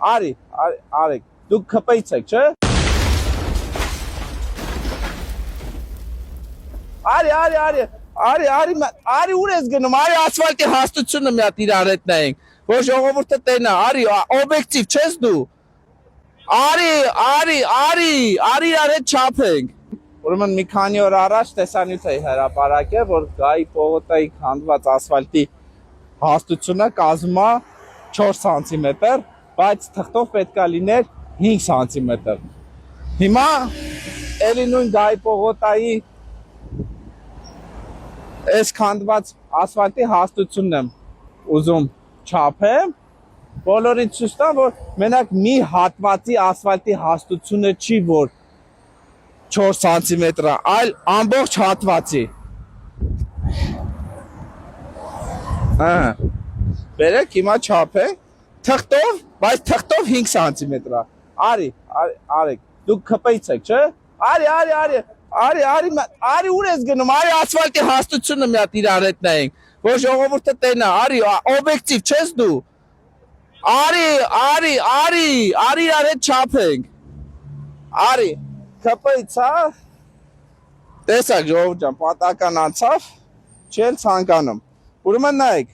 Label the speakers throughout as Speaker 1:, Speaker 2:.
Speaker 1: Արեք, դուք կպեցեք, չէ։ Արի ուր ես գնում, արի ասֆալտի հաստությունը մի հատ իրար հետ նայենք, որ ժողովուրդը տենա, արի օբյեկտիվ չես դու։ Արի իրար հետ չափենք։ Ուրեմն մի քանի օր առաջ տեսանյութ էի հրապարակել, որ Գայի պողոտայի քանդված ասֆալտի հաստությունը կազմում է 4 սանտիմետր, բայց թղթով պետք է լիներ 5 սանտիմետր։ Հիմա էլի նույն Գայի պողոտայի այս քանդված ասֆալտի հաստությունն եմ ուզում չափեմ, բոլորին ցույց տամ, որ մենակ մի հատվածի ասֆալտի հաստությունը չի, որ 4 սանտիմետր է, այլ ամբողջ հատվածի։ Բերեք հիմա չափենք, թղթով, բայց թղթով 5 սանտիմետր է։ Արեք, դուք կպեցեք, չէ։ Արի ուր ես գնում, արի ասֆալտի հաստությունը մի հատ իրար հետ նայենք, որ ժողովուրդը տենա, արի օբյեկտիվ չես դու։ Արի իրար հետ չափենք։ Արի, կպեցա։ Տեսակ ժողովուրդ ջան, պատական անցավ, չեն ցանկանում։ Ուրեմն նայեք,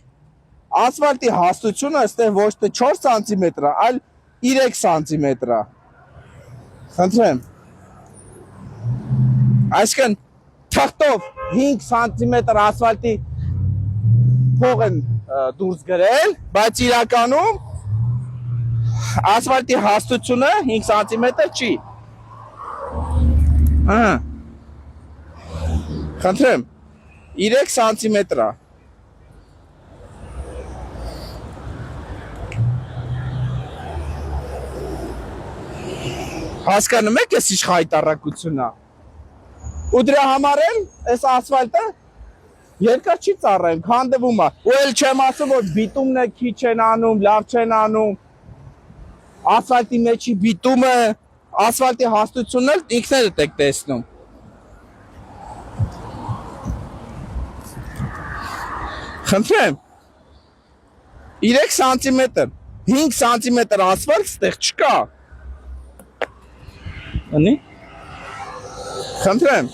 Speaker 1: ասֆալտի հաստությունը այստեղ ոչ թե 4 սանտիմետր է, այլ 3 սանտիմետր է։ Խնդրեմ։ Այսինքն թղթով 5 սանտիմետր ասֆալտի փող են դուրս գրել, բայց իրականում ասֆալտի հաստությունը 5 սանտիմետր չի։ Խնդրեմ, 3 սանտիմետր է։ Հասկանում եք ես ինչ խայտառակությունն է։ Ու դրա համար էլ այս ասֆալտը երկար չի ծառայում, քանդվում է։ Ու էլ չեմ ասում, որ բիտումն է քիչ են անում, լավ չեն անում։ Ասֆալտի մեջի բիտումը, ասֆալտի հաստությունն էլ ինքներդ եք տեսնում։ Խնդրեմ, 3 սանտիմետր, 5 սանտիմետր ասֆալտ ստեղ չկա։ Անի։ Խնդրեմ։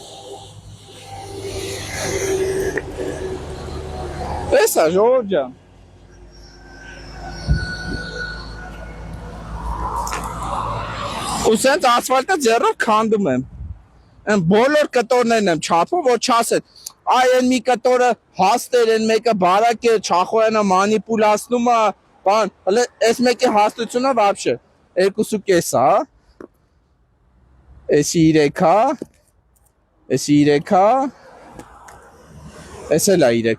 Speaker 1: Տեսա ժողովուրդ ջան։ Ու սենց ասֆալտը ձեռով քանդում եմ։ Այն բոլոր կտորներն եմ չափում, որ չասեն, այ այն մի կտորը հաստ էր, այն մեկը բարակ է, Չախոյանը մանիպուլացնում է, բան, հələ այս մեկի հաստությունը вообще 2.5 է, հա։ Էսի 3 է, էսի 3 է, էս էլ է 3։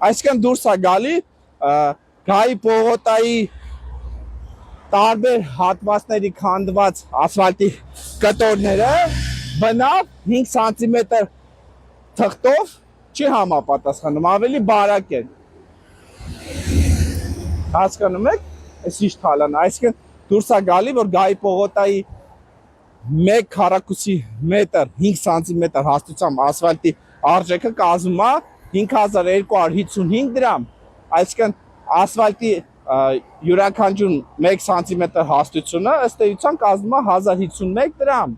Speaker 1: Այսինքն դուրս է գալի Գայի պողոտայի տարբեր հատվածների քանդված ասֆալտի կտորները բնավ 5 սանտիմետր թղթով չի համապատասխանում, ավելի բարակ են։ Հասկանում եք, այս ինչ թալան, այսինքն դուրս է գալի, որ Գայի պողոտայի 1 քառակուսի մետր 5 սանտիմետր հաստությամբ ասֆալտի արժեքը կազմում է 5255 դրամ, այսինքն ասֆալտի յուրաքանչյուր 1 սանտիմետր հաստությունը ըստ էության կազմում է 1051 դրամ։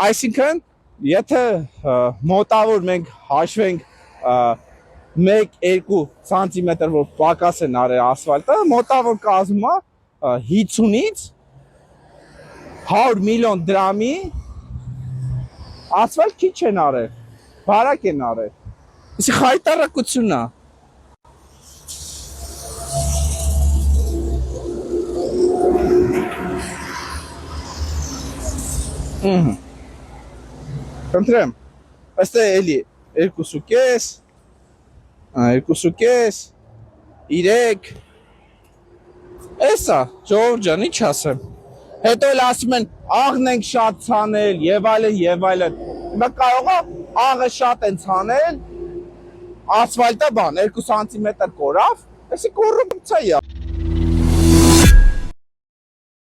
Speaker 1: Այսինքն, եթե մոտավոր մենք հաշվենք 1-2 սանտիմետր, որ պակաս են արել ասֆալտը, մոտավոր կազմում է 50-ից 100 միլիոն դրամի ասֆալտ քիչ են արել, բարակ են արել։ Իսկ խայտառակությունն է։ Խնդրեմ, այստեղ էլի 2.5, 2.5, 3, էսա, ժողովուրդ ջան, ինչ ասեմ։ Հետո էլ ասում են, աղն ենք շատ ցանել, եւ այլն, եւ այլն։ Հիմա կարող է աղը շատ են ցանել, ասֆալտը բան 2 սանտիմետր կորավ, էսի կոռուպցիա է։